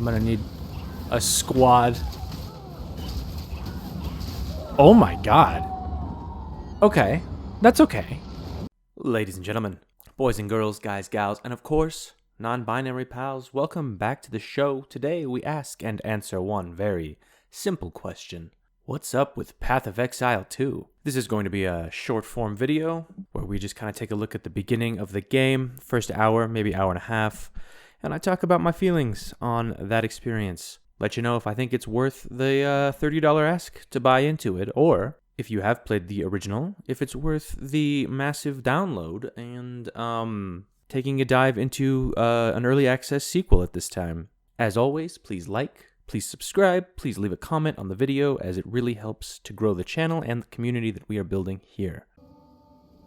I'm gonna need a squad. Oh my god. Okay, that's okay. Ladies and gentlemen, boys and girls, guys, gals, and of course, non-binary pals, welcome back to the show. Today we ask and answer one very simple question. What's up with Path of Exile 2? This is going to be a short form video where we just kind of take a look at the beginning of the game, first hour, maybe hour and a half, and I talk about my feelings on that experience. Let you know if I think it's worth the $30 ask to buy into it, or if you have played the original, if it's worth the massive download and taking a dive into an early access sequel at this time. As always, please like, please subscribe, please leave a comment on the video as it really helps to grow the channel and the community that we are building here.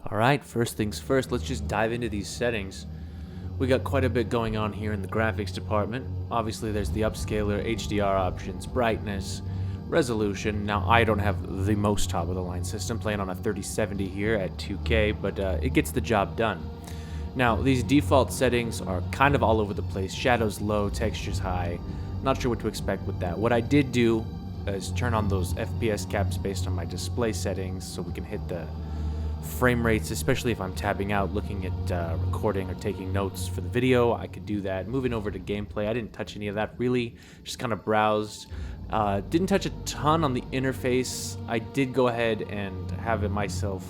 Alright, first things first, let's just dive into these settings. We got quite a bit going on here in the graphics department. Obviously there's the upscaler, HDR options, brightness, resolution. Now I don't have the most top of the line system, playing on a 3070 here at 2K, but it gets the job done. Now these default settings are kind of all over the place. Shadows low, textures high. Not sure what to expect with that. What I did do is turn on those FPS caps based on my display settings so we can hit the frame rates, especially if I'm tabbing out, looking at recording or taking notes for the video. I could do that. Moving over to gameplay, I didn't touch any of that really, just kind of browsed. Didn't touch a ton on the interface. I did go ahead and have it myself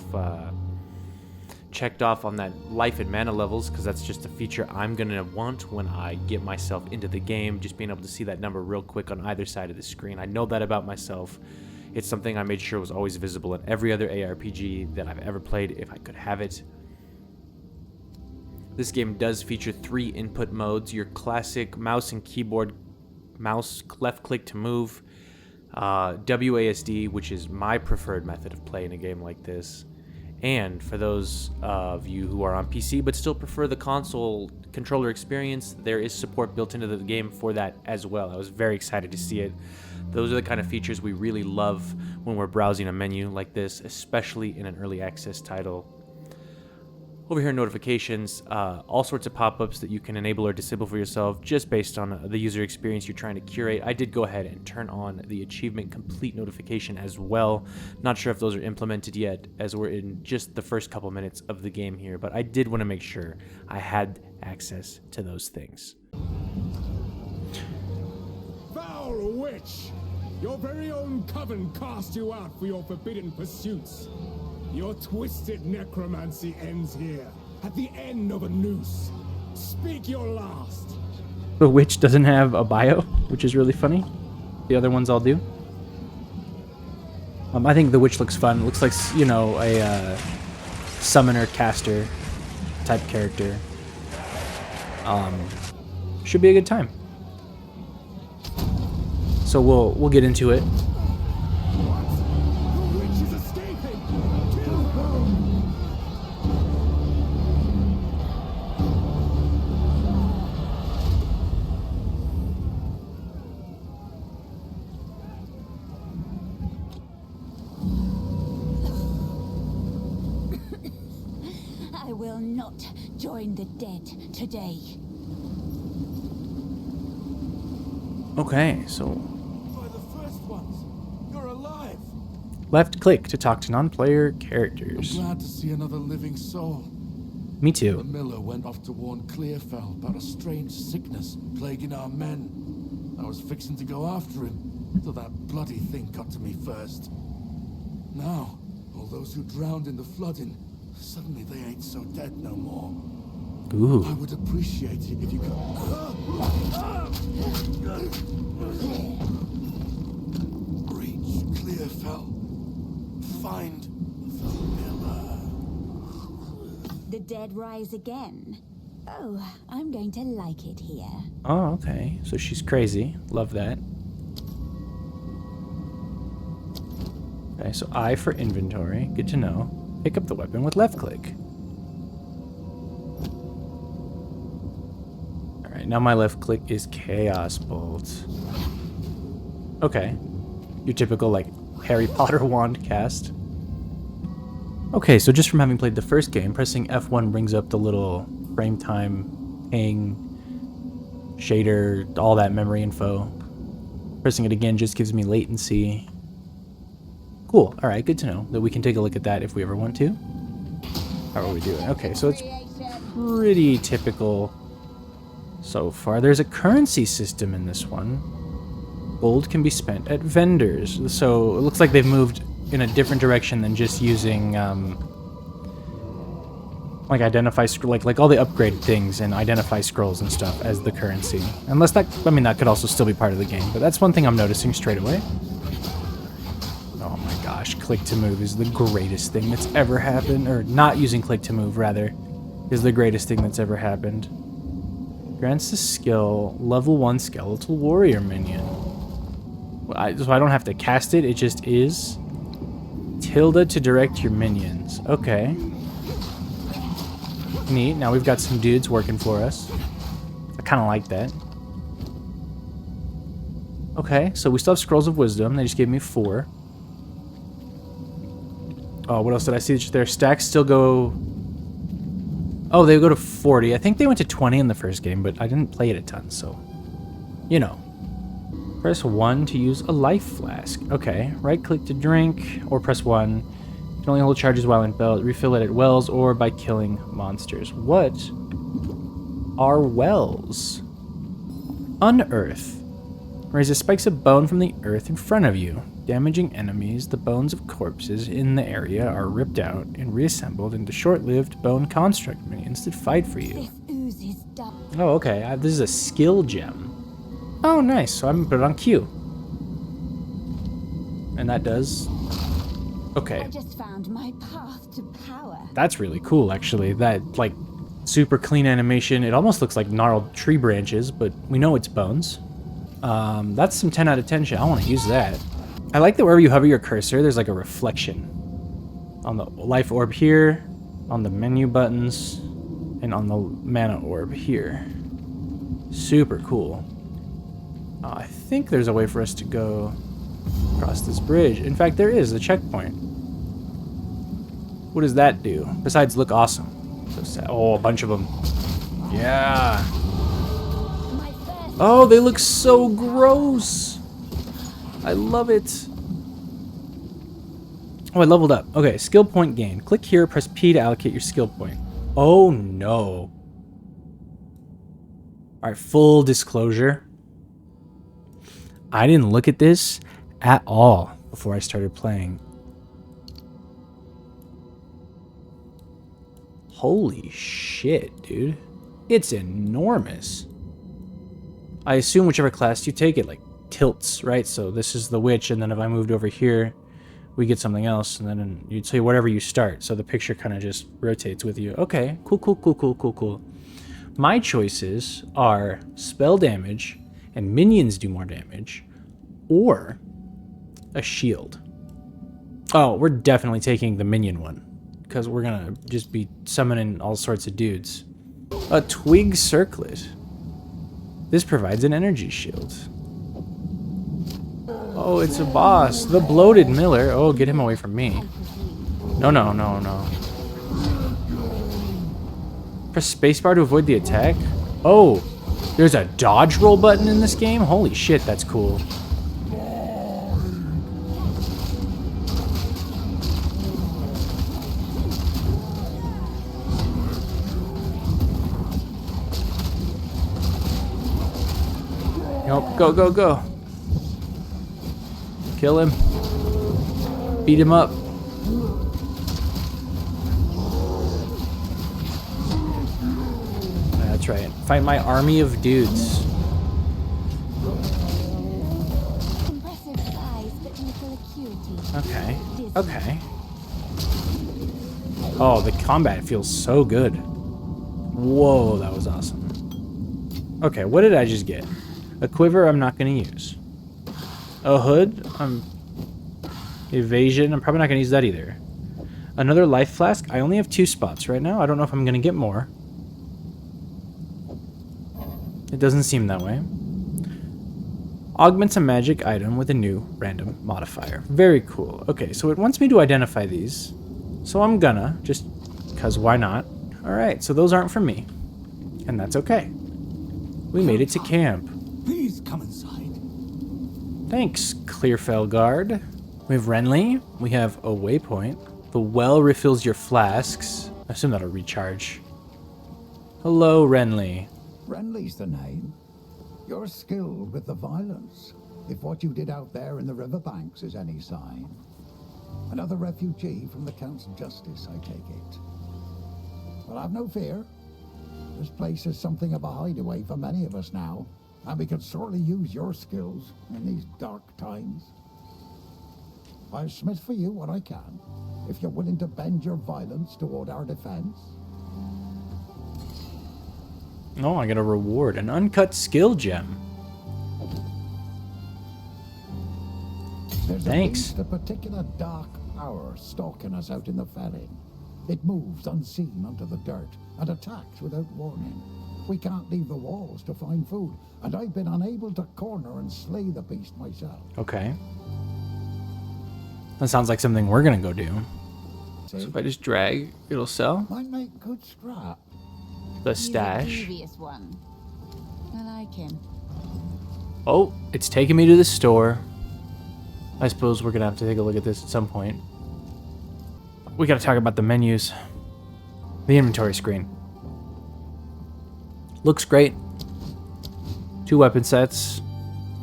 checked off on that life and mana levels, because that's just a feature I'm gonna want when I get myself into the game, just being able to see that number real quick on either side of the screen. I know that about myself. It's something I made sure was always visible in every other ARPG that I've ever played if I could have it. This game does feature 3 input modes: your classic mouse and keyboard, mouse left click to move, WASD, which is my preferred method of playing a game like this. And for those of you who are on PC but still prefer the console controller experience, there is support built into the game for that as well. I was very excited to see it. Those are the kind of features we really love when we're browsing a menu like this, especially in an early access title. Over here in notifications, all sorts of pop-ups that you can enable or disable for yourself just based on the user experience you're trying to curate. I did go ahead and turn on the achievement complete notification as well. Not sure if those are implemented yet, as we're in just the first couple minutes of the game here, but I did want to make sure I had access to those things. Foul witch! Your very own coven cast you out for your forbidden pursuits. Your twisted necromancy ends here, at the end of a noose. Speak your last. The witch doesn't have a bio, which is really funny. The other ones all do. I think the witch looks fun. It looks like, you know, a summoner caster type character. Should be a good time. So we'll get into it. I will not join the dead today. Okay, so By the first ones, you're alive. left click to talk to non-player characters. Glad to see another living soul. Me The too. miller went off to warn Clearfell about a strange sickness plaguing our men. I was fixing to go after him, till that bloody thing got to me first. Now, all those who drowned in the flooding, suddenly they ain't so dead no more. I Ooh. would appreciate it if you could... Reach Clearfell. Find the miller. The dead rise again. Oh, I'm going to like it here. Oh, okay. So she's crazy. Love that. Okay, so I for inventory. Good to know. Pick up the weapon with left click. Alright, now my left click is Chaos Bolt. Okay. Your typical, like, Harry Potter wand cast. Okay, so just from having played the first game, pressing F1 brings up the little frame time ping shader, all that memory info. Pressing it again just gives me latency. Cool. All right, good to know that we can take a look at that if we ever want to. How are we doing? Okay, so it's pretty typical so far. There's a currency system in this one. Gold can be spent at vendors. So it looks like they've moved in a different direction than just using like identify like all the upgrade things and identify scrolls and stuff as the currency. Unless that, I mean, that could also still be part of the game, but that's one thing I'm noticing straight away. Oh my gosh, click to move is the greatest thing that's ever happened, or not using click to move rather is the greatest thing that's ever happened. Grants the skill level 1 skeletal warrior minion. So I don't have to cast it, it just is. Tilde to direct your minions. Okay. Neat. Now we've got some dudes working for us. I kind of like that. Okay, so we still have Scrolls of Wisdom. They just gave me 4. Oh, what else did I see? Their stacks still go... Oh, they go to 40. I think they went to 20 in the first game, but I didn't play it a ton, so... You know. Press 1 to use a life flask. Okay. Right-click to drink, or press 1. You can only hold charges while in belt. Refill it at wells or by killing monsters. What are wells? Unearth. Raises spikes of bone from the earth in front of you. Damaging enemies, the bones of corpses in the area are ripped out and reassembled into short-lived bone construct minions that fight for you. This ooze is dark. Oh, okay. This is a skill gem. Oh, nice. So I'm going to put it on Q. And that does... Okay. I just found my path to power. That's really cool, actually. That, like, super clean animation. It almost looks like gnarled tree branches, but we know it's bones. That's some 10 out of 10 shit. I want to use that. I like that wherever you hover your cursor, there's like a reflection. On the life orb here, on the menu buttons, and on the mana orb here. Super cool. I think there's a way for us to go across this bridge. In fact, there is a checkpoint. What does that do? Besides look awesome. So sad. Oh, a bunch of them. Yeah. Oh, they look so gross. I love it. Oh, I leveled up. Okay, skill point gain. Click here, press P to allocate your skill point. Oh, no. All right, full disclosure. I didn't look at this at all before I started playing. Holy shit, dude. It's enormous. I assume whichever class you take, it like tilts, right? So this is the witch, and then if I moved over here, we get something else, and then you'd say whatever you start. So the picture kind of just rotates with you. Okay, cool, cool, cool, cool, cool, cool. My choices are spell damage, and minions do more damage, or a shield. Oh, we're definitely taking the minion one, because we're gonna just be summoning all sorts of dudes. A twig circlet. This provides an energy shield. Oh, it's a boss. The bloated miller. Oh, get him away from me. No, no, no, no. Press spacebar to avoid the attack. Oh, there's a dodge roll button in this game? Holy shit, that's cool. Nope, go, go, go. Kill him. Beat him up. That's right. Fight my army of dudes. Impressive size, but little acuity. Okay. Okay. Oh, the combat feels so good. Whoa, that was awesome. Okay, what did I just get? A quiver I'm not going to use. A hood? Evasion? I'm probably not going to use that either. Another life flask? I only have 2 spots right now. I don't know if I'm going to get more. It doesn't seem that way. Augments a magic item with a new random modifier. Very cool. Okay, so it wants me to identify these. So I'm gonna, just because why not? Alright, so those aren't for me. And that's okay. We made it to camp. Please come inside. Thanks, Clearfell Guard. We have Renly. We have a waypoint. The well refills your flasks. I assume that'll recharge. Hello, Renly. Renly's the name. You're skilled with the violence, if what you did out there in the riverbanks is any sign. Another refugee from the Count's justice, I take it. Well, have no fear. This place is something of a hideaway for many of us now, and we could sorely use your skills in these dark times. I'll smith for you what I can, if you're willing to bend your violence toward our defense. Oh, I got a reward. An uncut skill gem. There's Thanks. a particular dark power stalking us out in the felling. It moves unseen onto the dirt and attacks without warning. We can't leave the walls to find food, and I've been unable to corner and slay the beast myself. Okay. That sounds like something we're gonna go do. So See? if I just drag, it'll sell. Might make good scrap. The He's a stash. devious one. I like him. Oh, it's taking me to the store. I suppose we're gonna have to take a look at this at some point. We gotta talk about the menus. The inventory screen. Looks great. 2 weapon sets.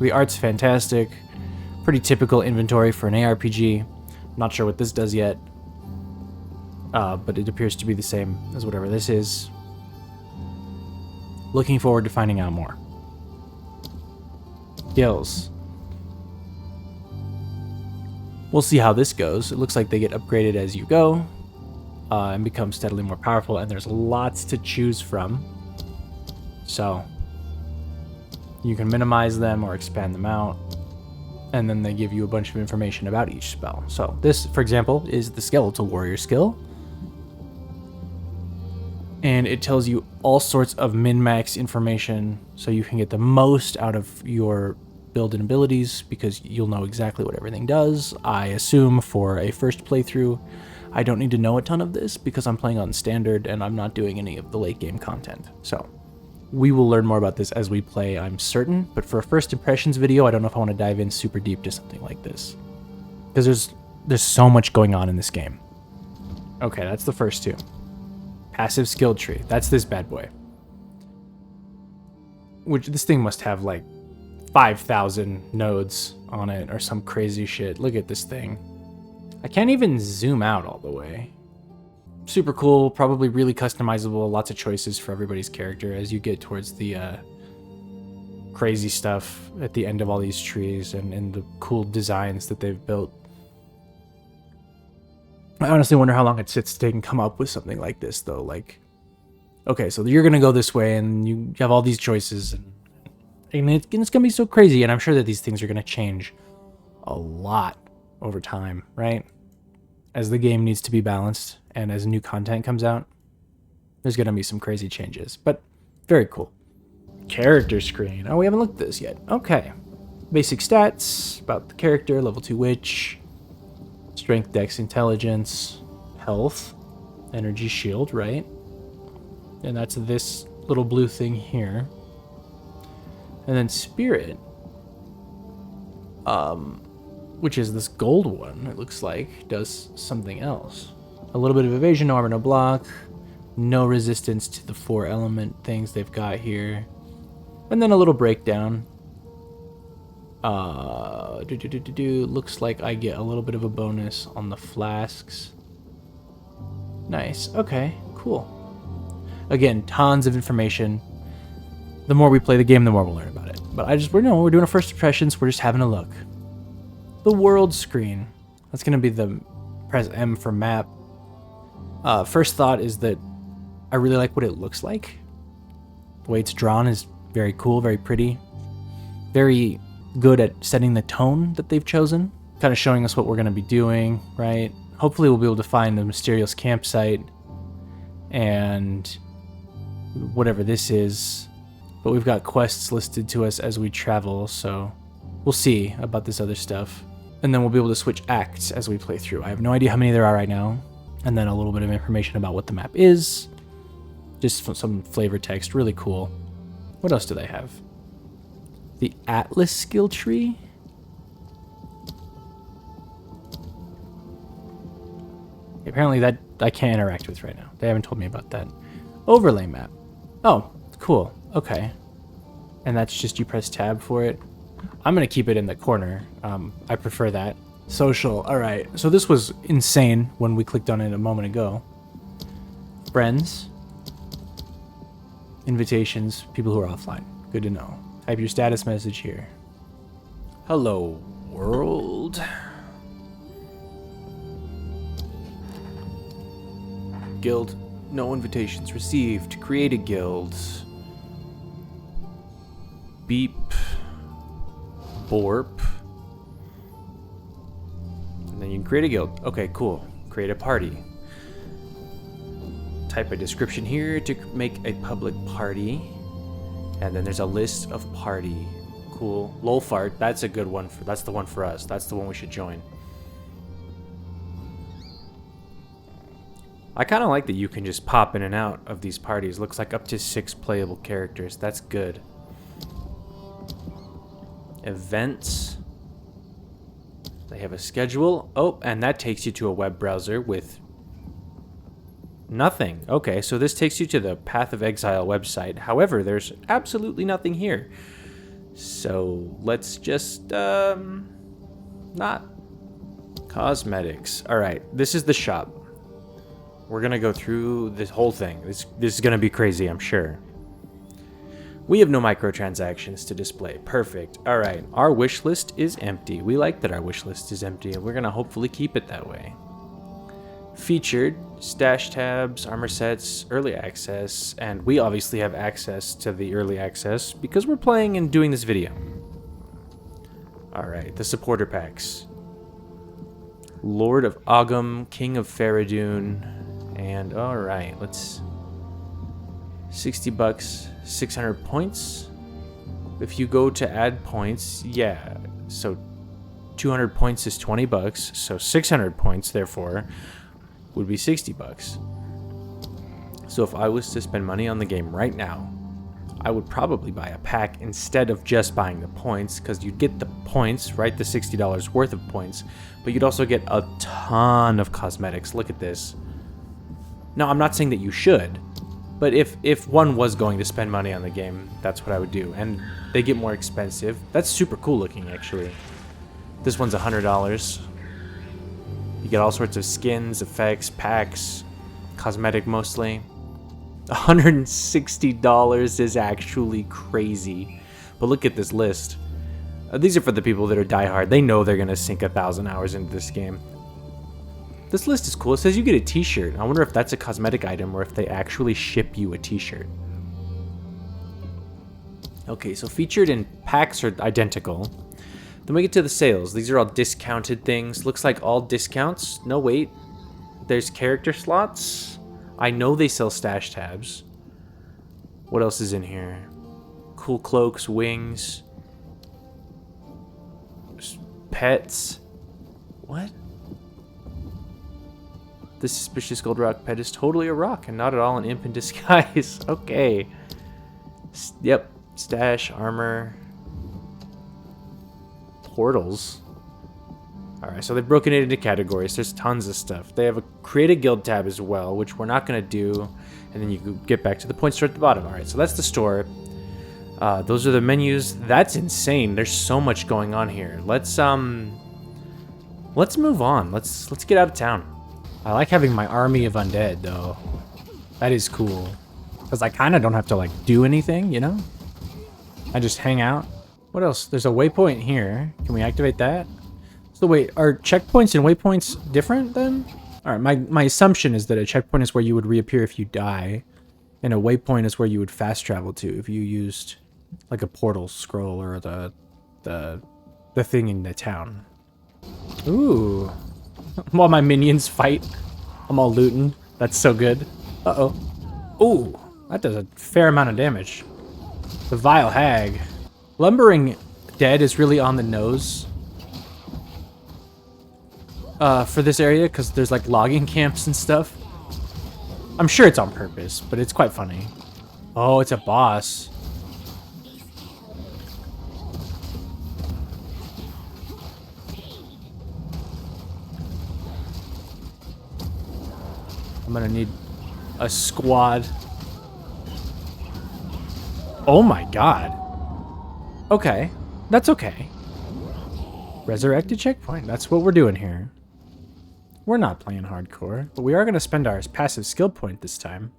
The art's fantastic. Pretty typical inventory for an ARPG. Not sure what this does yet. But it appears to be the same as whatever this is. Looking forward to finding out more. Skills. We'll see how this goes. It looks like they get upgraded as you go and become steadily more powerful, and there's lots to choose from. So you can minimize them or expand them out, and then they give you a bunch of information about each spell. So this, for example, is the Skeletal Warrior skill. And it tells you all sorts of min-max information so you can get the most out of your build and abilities, because you'll know exactly what everything does. I assume for a first playthrough, I don't need to know a ton of this because I'm playing on standard and I'm not doing any of the late game content. So we will learn more about this as we play, I'm certain. But for a first impressions video, I don't know if I want to dive in super deep to something like this, because there's so much going on in this game. Okay, that's the first 2. Passive skill tree. That's this bad boy. Which this thing must have like 5,000 nodes on it or some crazy shit. Look at this thing. I can't even zoom out all the way. Super cool, probably really customizable, lots of choices for everybody's character as you get towards the crazy stuff at the end of all these trees and the cool designs that they've built. I honestly wonder how long it sits to take and come up with something like this, though. Like, okay, so you're going to go this way, and you have all these choices, and it's going to be so crazy, and I'm sure that these things are going to change a lot over time, right? As the game needs to be balanced, and as new content comes out, there's going to be some crazy changes, but very cool. Character screen. Oh, we haven't looked at this yet. Okay. Basic stats, about the character, level 2 witch, strength, dex, intelligence, health, energy shield, right? And that's this little blue thing here. And then spirit, which is this gold one, it looks like, does something else. A little bit of evasion, no armor, no block, no resistance to the 4 element things they've got here. And then a little breakdown. Looks like I get a little bit of a bonus on the flasks. Nice. Okay, cool. Again, tons of information. The more we play the game, the more we'll learn about it. But we're doing our first impressions. We're just having a look. The world screen. That's going to be the press M for map. First thought is that I really like what it looks like. The way it's drawn is very cool, very pretty. Very good at setting the tone that they've chosen. Kind of showing us what we're going to be doing, right? Hopefully we'll be able to find the mysterious campsite and whatever this is. But we've got quests listed to us as we travel, so we'll see about this other stuff. And then we'll be able to switch acts as we play through. I have no idea how many there are right now. And then a little bit of information about what the map is. Just some flavor text, really cool. What else do they have? The Atlas skill tree? Apparently that I can't interact with right now. They haven't told me about that. Overlay map. Oh, cool. Okay. And that's just you press tab for it. I'm going to keep it in the corner. I prefer that. Social. All right. So this was insane when we clicked on it a moment ago. Friends. Invitations. People who are offline. Good to know. Type your status message here. Hello, world. Guild. No invitations received. Create a guild. Beep. Borp. And then you can create a guild. Okay, cool. Create a party. Type a description here to make a public party. And then there's a list of party. Cool. Lolfart, that's a good one. That's the one for us. That's the one we should join. I kind of like that you can just pop in and out of these parties. Looks like up to 6 playable characters. That's good. Events. They have a schedule. Oh, and that takes you to a web browser with nothing. Okay, so this takes you to the Path of Exile website. However, there's absolutely nothing here. So let's just, not. Cosmetics. All right, this is the shop. We're going to go through this whole thing. This is going to be crazy, I'm sure. We have no microtransactions to display. Perfect. All right. Our wish list is empty. We like that our wish list is empty, and we're going to hopefully keep it that way. Featured, stash tabs, armor sets, early access, and we obviously have access to the early access because we're playing and doing this video. All right. The supporter packs. Lord of Ogum, King of Faradun, and all right. Let's... $60, 600 points. If you go to add points, yeah, so 200 points is $20, so 600 points therefore would be $60. So if I was to spend money on the game right now, I would probably buy a pack instead of just buying the points, because you'd get the points, right, the $60 worth of points, but you'd also get a ton of cosmetics. Look at this. Now, I'm not saying that you should, but if one was going to spend money on the game, that's what I would do. And they get more expensive. That's super cool looking, actually. This one's $100. You get all sorts of skins, effects, packs, cosmetic mostly. $160 is actually crazy. But look at this list. These are for the people that are diehard. They know they're going to sink 1,000 hours into this game. This list is cool. It says you get a t-shirt. I wonder if that's a cosmetic item or if they actually ship you a t-shirt. Okay, so featured and packs are identical. Then we get to the sales. These are all discounted things. Looks like all discounts. No, wait. There's character slots. I know they sell stash tabs. What else is in here? Cool cloaks, wings. Pets. What? This suspicious gold rock pet is totally a rock and not at all an imp in disguise. Okay. Yep. Stash, armor. Portals. Alright, so they've broken it into categories. There's tons of stuff. They have a create a guild tab as well, which we're not going to do. And then you can get back to the point store at the bottom. Alright, so that's the store. Those are the menus. That's insane. There's so much going on here. Let's move on. Let's get out of town. I like having my army of undead, though. That is cool. Because I kind of don't have to, like, do anything, you know? I just hang out. What else? There's a waypoint here. Can we activate that? So wait, are checkpoints and waypoints different, then? Alright, my assumption is that a checkpoint is where you would reappear if you die. And a waypoint is where you would fast travel to if you used, like, a portal scroll or the thing in the town. Ooh. While my minions fight, I'm all looting. That's so good. Uh-oh. Ooh, that does a fair amount of damage. The Vile Hag. Lumbering Dead is really on the nose for this area, because there's, like, logging camps and stuff. I'm sure it's on purpose, but it's quite funny. Oh, it's a boss. I'm gonna need a squad. Oh my god. Okay. That's okay. Resurrected checkpoint. That's what we're doing here. We're not playing hardcore, but we are going to spend our passive skill point this time.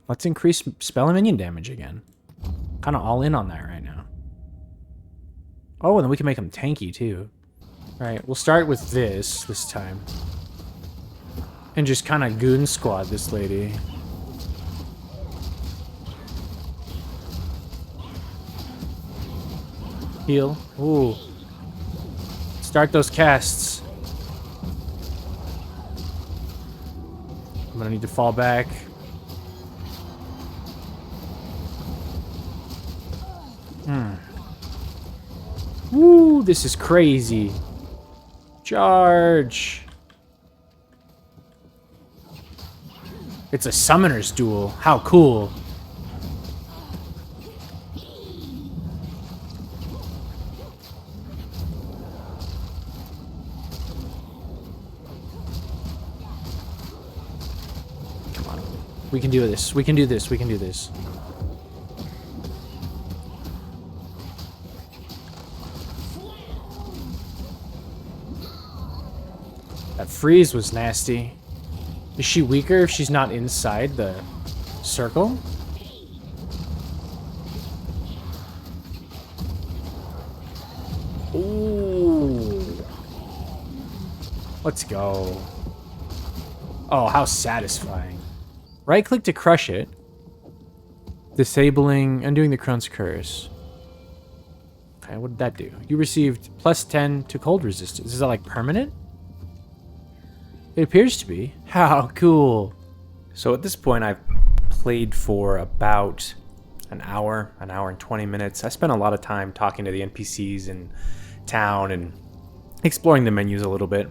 Let's increase spell and minion damage again. Kind of all in on that right now. Oh, and then we can make them tanky too. All right, we'll start with this time. And just kind of goon squad this lady. Heal. Ooh. Start those casts. I'm gonna need to fall back. Woo, this is crazy. Charge. It's a summoner's duel. How cool. Come on. We can do this. We can do this. We can do this. That freeze was nasty. Is she weaker if she's not inside the circle? Ooh. Let's go. Oh, how satisfying. Right click to crush it. Disabling, undoing the Crone's Curse. Okay, what did that do? You received +10 to cold resistance. Is that like permanent? It appears to be. How cool. So at this point, I've played for about an hour and 20 minutes. I spent a lot of time talking to the NPCs in town and exploring the menus a little bit.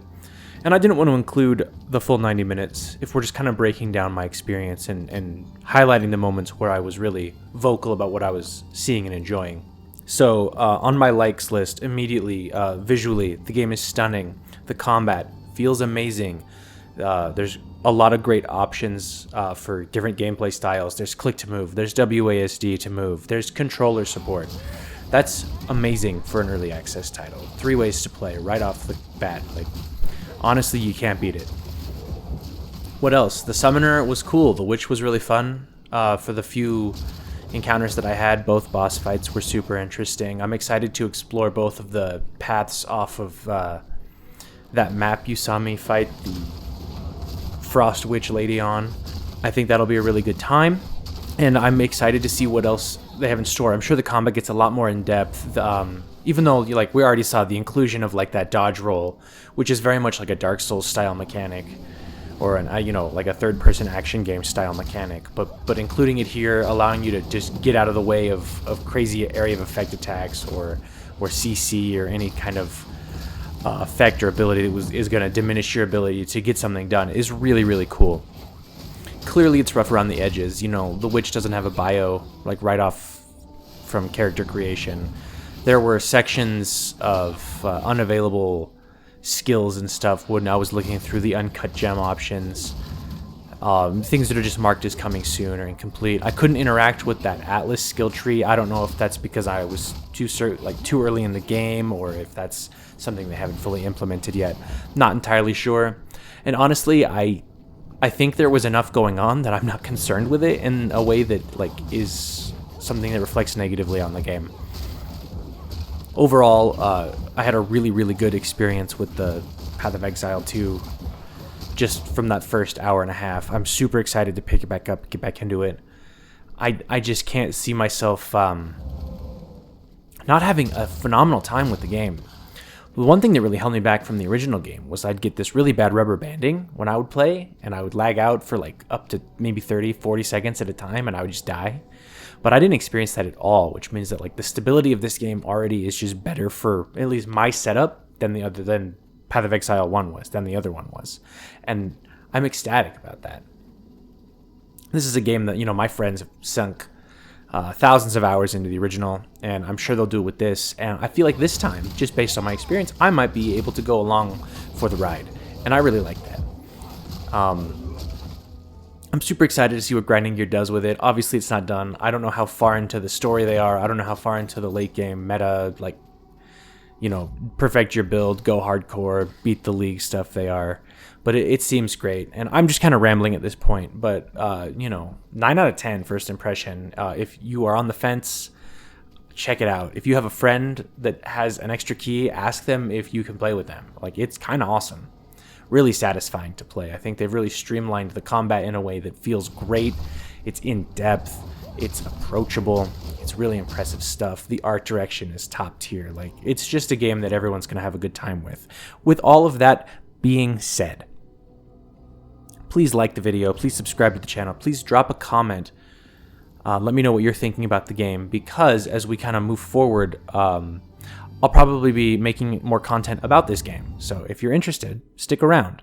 And I didn't want to include the full 90 minutes if we're just kind of breaking down my experience and highlighting the moments where I was really vocal about what I was seeing and enjoying. So on my likes list, immediately, visually, the game is stunning. The combat feels amazing. There's a lot of great options for different gameplay styles. There's click to move. There's WASD to move. There's controller support. That's amazing for an early access title. 3 ways to play right off the bat. Like, honestly, you can't beat it. What else? The summoner was cool. The witch was really fun. For the few encounters that I had, both boss fights were super interesting. I'm excited to explore both of the paths off of that map you saw me fight the Frost Witch lady on. I think that'll be a really good time, and I'm excited to see what else they have in store. I'm sure the combat gets a lot more in depth, even though we already saw the inclusion of like that dodge roll, which is very much like a Dark Souls style mechanic, or an like a third-person action game style mechanic. But including it here, allowing you to just get out of the way of crazy area of effect attacks or CC or any kind of effect or ability that is going to diminish your ability to get something done is really, really cool. Clearly it's rough around the edges. The witch doesn't have a bio like right off from character creation. There were sections of unavailable skills and stuff when I was looking through the uncut gem options. Things that are just marked as coming soon or incomplete. I couldn't interact with that Atlas skill tree. I don't know if that's because I was too early in the game, or if that's something they haven't fully implemented yet. Not entirely sure. And honestly, I think there was enough going on that I'm not concerned with it in a way that is something that reflects negatively on the game. Overall, I had a really, really good experience with the Path of Exile 2 just from that first hour and a half. I'm super excited to pick it back up, get back into it. I just can't see myself not having a phenomenal time with the game. The one thing that really held me back from the original game was I'd get this really bad rubber banding when I would play, and I would lag out for up to maybe 30, 40 seconds at a time, and I would just die. But I didn't experience that at all, which means that the stability of this game already is just better for at least my setup than Path of Exile 1 was, than the other one was. And I'm ecstatic about that. This is a game that, my friends have sunk thousands of hours into the original, and I'm sure they'll do it with this. And I feel like this time, just based on my experience, I might be able to go along for the ride, and I really like that. I'm super excited to see what Grinding Gear does with it. Obviously, it's not done. I don't know how far into the story they are. I don't know how far into the late game meta, like, you know, perfect your build, go hardcore, beat the league stuff they are. But it seems great. And I'm just kind of rambling at this point. But, you know, 9 out of 10 first impression. If you are on the fence, check it out. If you have a friend that has an extra key, ask them if you can play with them. Like, it's kind of awesome. Really satisfying to play. I think they've really streamlined the combat in a way that feels great. It's in-depth. It's approachable. It's really impressive stuff. The art direction is top tier. Like, it's just a game that everyone's going to have a good time with. With all of that being said, please like the video. Please subscribe to the channel. Please drop a comment. Let me know what you're thinking about the game, because as we kind of move forward, I'll probably be making more content about this game. So if you're interested, stick around.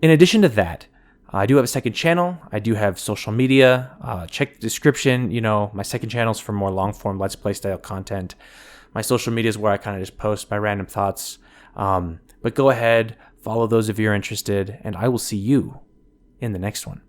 In addition to that, I do have a second channel. I do have social media. Check the description. You know, my second channel is for more long-form Let's Play style content. My social media is where I kind of just post my random thoughts. But go ahead, follow those if you're interested, and I will see you in the next one.